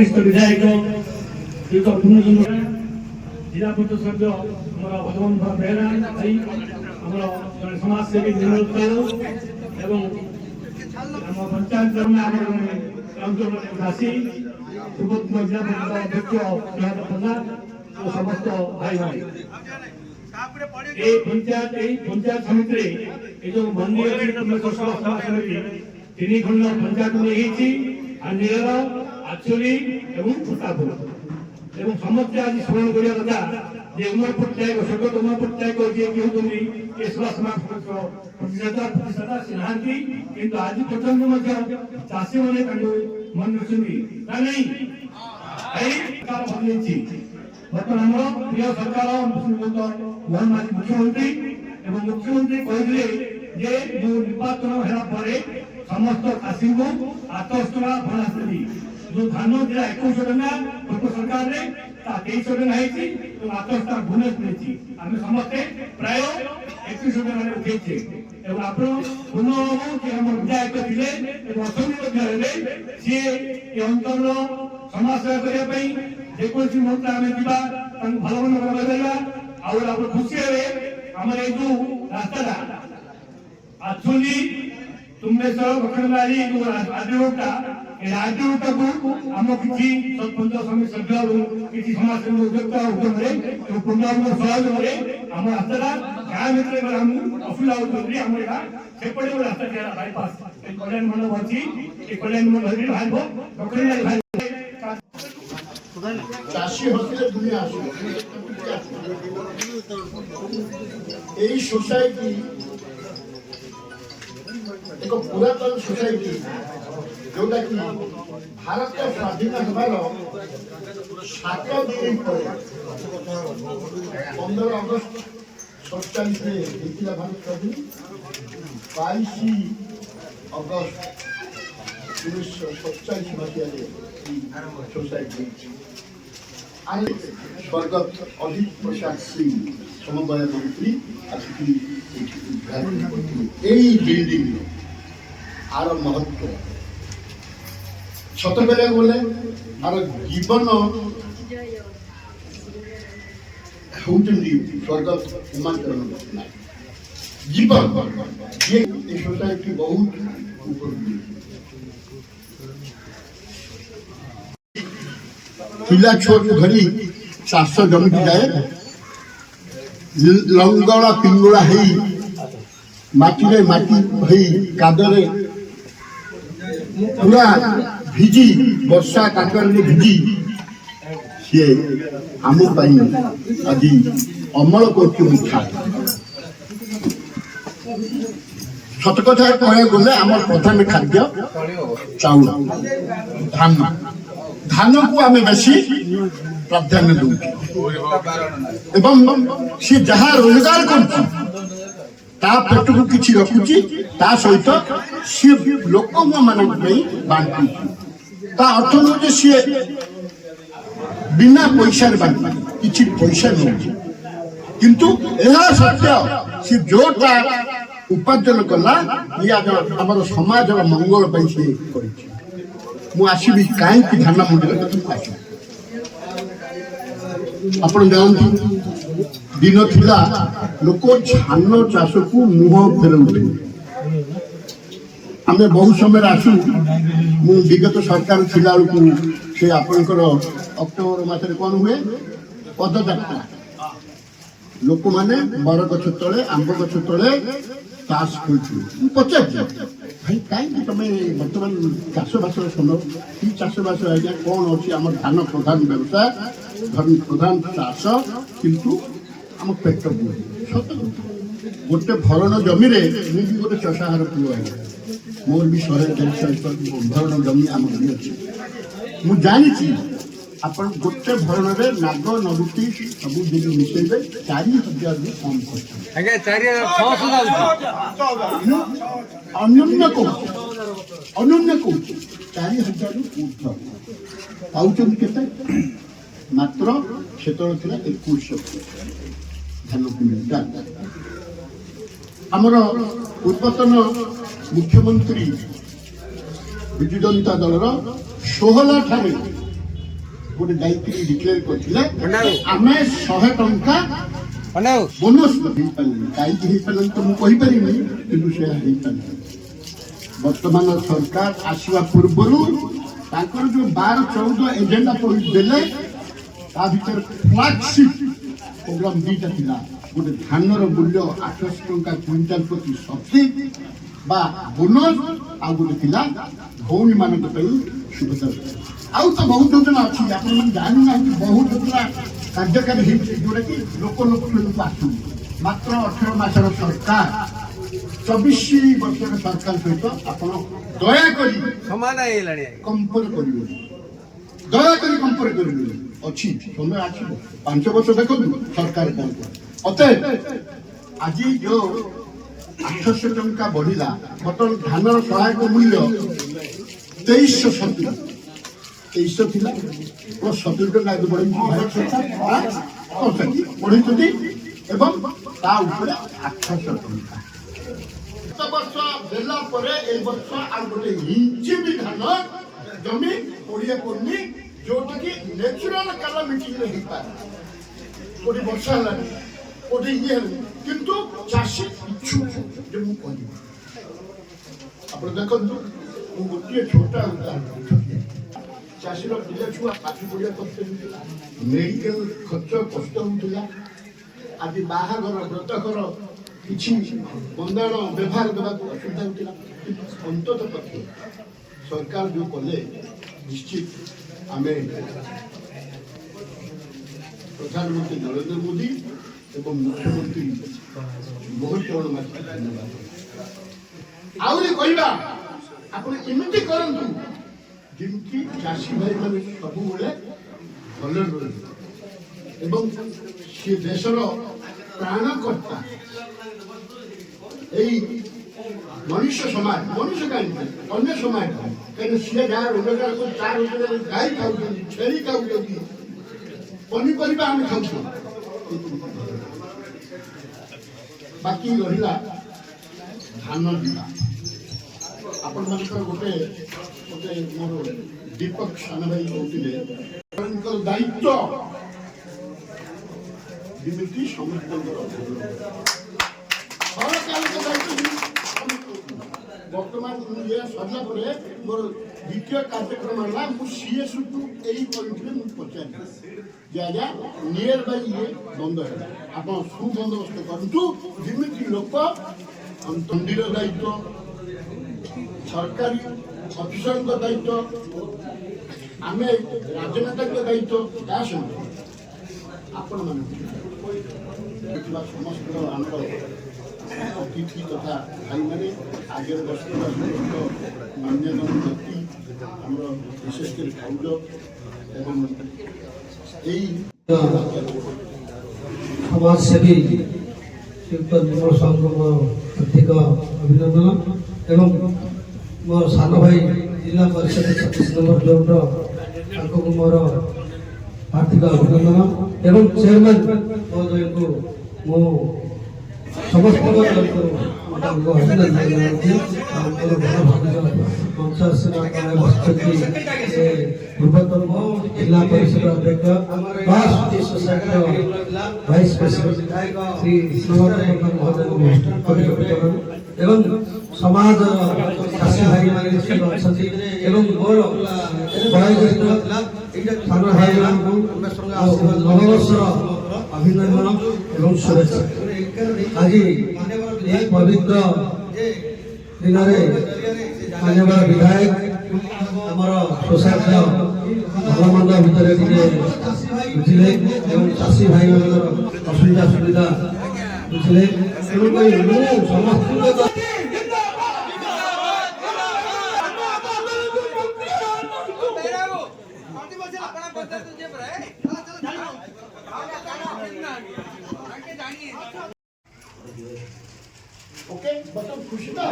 वरिष्ठ विधायक श्रीयुत पूर्णचंद्र जिला परिषद सभ्य भगवान बेहरा भाई जन समाजसेवी निर्मल एवं पंचायत दासी पूर्वतन जिला परिषद अध्यक्ष प्रहलाद प्रधान और समस्त भाई भाई पंचायत समिति जो मंडी अच्छी तीन खंड पंचायत नहीं आचुरी एवं फुटापुर एवं समस्ते आज स्मरण करिया कथा जे उमर पट्टायक स्वर्गत उमर पट्टायक जे कहउतनी ए सुभाष प्रतिशत सिन्हांती किंतु आज पर्यंत मध्य चाषी माने तांको मन रखुनी ना नहीं एई सरकार बदलिछि बर्तमान हमर प्रिय सरकार मोहन माझी मुख्यमंत्री एवं मुख्यमंत्री कहले जे जो निर्वाचन हेला परे समस्त चाषी को आत्महत्या बनास्ती जो धान दिला 21 टका पूर्व सरकार रे 23 टका है तो आत्महत्या बोनस मिली आम समस्ते प्राय 21 टका उठे एवं आप विधायक थे अश्विनी सी अंचल समाज सेवा करने जेकोसी मुहूर्त आम जा भल मन लगे आप खुशी हे आम जो रास्ता आचुली तुम्बेश्वर बखरबाड़ी राजरोडा राजरोडा को आम किसी सरपंच समिति सभ्य किसी समाज उद्योक्ता उद्यम पूर्ण सहयोग आम रास्ता गाँ भर असुविधा होती आम सेपटे रास्ता बाईपास कल्याण मंडप अच्छी कल्याण मंडप बाहर बखरबाड़ी चाषी हस्ते दुनिया सोसाइटी एक पुरातन सोसाइटी जोटा कि भारत स्वाधीन हमार 7 दिन पर 15 अगस्त 47 में भारत स्वाधीन 22 अगस्त 1947 मसीह सोसाइटी स्वर्गत अजित प्रसाद सिंह समन्वय मंत्री आसिक बिल्डिंग आर महत्व सत बेले बोले आर जीवन होती स्वर्गत उमाचरण जीवन ये सोसाइटी बहुत पिला छोट धरी चाष जमी जाए लंगड़ा पिंगड़ा है माटी भई कादरे पूरा भिजी वर्षा काकर भिजी सी आम आज अमल कर सत कथा कह गले आम प्रधान खाद्य चाउल धान धान को आम बेसी प्राधान्य दौ सी जहाँ रोजगार कर पेट को किसी रखुची सहित सी लोक बांटुची अर्थ नुह सी बिना पैसा किसी पैसा नौ किंतु यह सत्य सी जोटा उपार्जन कला आम समाज मंगल सी मुझे कहीं धान मंडी आप जानते दिन थिला लोक धान चाष को मुह फेरउे आम बहुत समय आसू विगत सरकार थिला से आपंकर अक्टोबर मासरे कौन हुए पदयात्रा लोक मैंने बर गछ तले आंब गछ तले ताश खेलुए पचार भाई कहीं तुम बर्तमान चाषबास समय कि चाषबास आज्ञा कौन अच्छी आम धान प्रधान व्यवसाय प्रधान चाष किंतु आम पेट बुए सत गोटे भरण जमी मुझे गोटे चषाहार पुआ आज्ञा मोर भी 100-150 भरण जमी आम अच्छी मुझे जानी आप गोटे भरण में नाग नगुटी सब दिन मिसेबे 4000 रु कम कर अन्य कौन 4000 रु ऊर्ध पाँच के मात्र से 2100 धान क्विंटाल आमर पूर्वतन मुख्यमंत्री विजु जनता दलर 16 ठारे गोटे जाइए डिक्लेयर करथिले आमे 100 टंका बोनस कहीं तो मुझे कहीपरि कि वर्तमान सरकार आसवा पूर्व जो 12-14 एजेंडा देले भर फ्लैगशिप प्रोग्राम दीटा था गोटे धानर मूल्य 800 टंका क्विंटाल प्रति सब्सिडी बा बोनस आ गोटे थिला भौणी मान सुविधा आउ तो बहुत योजना अच्छी आप जानी ना बहुत योजना कार्यकारी जोटा कि लोक आसू मात्र 18 मासर सरकार 24 वर्षर सरकार सहित आप दयाकोरी कंपेयर करेंगे दयाकोरी कंपेयर करेंगे अच्छी समय आस 5 वर्ष देखो सरकार कौन अतएव आज जो 800 टंका बढ़ला बर्तमान धानर सहायक मूल्य 2370 थिला प्लस 70 टंका बढ़ी बढ़ी एवं ता ऊपर 800 टंका वर्ष देला परे ए वर्ष आ गोटे इंची भी धान जमी पड़िया पड़नी जोटी कि नेचुरल कैलामिटी रे ही पाए कोठी वर्षा हला कोठी ये किंतु चाषी इच्छुक जे मु कहली आपण देखंतु मु गोटे छोटा उदाहरण चाषीर पिला छुआ पाठ पढ़िया करते मेडिकल खर्च कष्ट होता आज बाहागर व्रतकर किसी बंधाण व्यवहार देवा असुविधा होता अंतत पक्षे सरकार जो कले निश्चित आम प्रधानमंत्री नरेंद्र मोदी एवं मुख्यमंत्री मोहन चरण माझी धन्यवाद आहरी कहवा आप एमती करूँ जमी चाषी भाई मैंने सब भले एवं सी देशर प्राणकर्ता यही मनुष्य समाज मनुष्य कहीं अन्य समाज कहीं सी जहाँ रोजगार को 4 रोजगार गाई खाऊ छेली खाऊ पनीपरिया आम खाऊ बाकी रहा धान जीवा आपण गोटे गोटे मोर दीपक सान भाई कहते दायित्व जमी समस्त बर्तमान ये सरला मोर द्वितीय कार्यक्रम है सीएस को यही पचार आज्ञा नियर बाय ये बंद है आप सुबंदोबस्त करूँ जमी लोक मंदिर दायित्व सरकारी अफिसर दायित्व आम राजनेता दायित्व क्या आपण समस्त आम अतिथि तथा भाई मैंने आगे बसुवा मान्यगण व्यक्ति आम विशेषकर फौज एवं समाजसेवी श्रीयुक्त निर्मल साहू मोर हार्दिक अभिनंदन एवं मोर सान भाई जिला परिषद 36 नंबर जोन मोर हार्दिक अभिनंदन एवं चेयरमैन महोदय को मो समस्त अभिनंदन पूर्वतन जिला परिषद अध्यक्ष वाइस प्रेसिडेंट श्री महोदय एवं समाज चाषी भाई मैंने एवं मोर सान भाई नववर्षर अभिनंदन एवं शुभेच्छा आज एक पवित्र दिन माननीय विधायक आमर सोसाइटी भलमंद भितर बुझे एवं चाषी भाई मान असुविधा सुविधा बुझे समस्त ओके मतलब खुशी था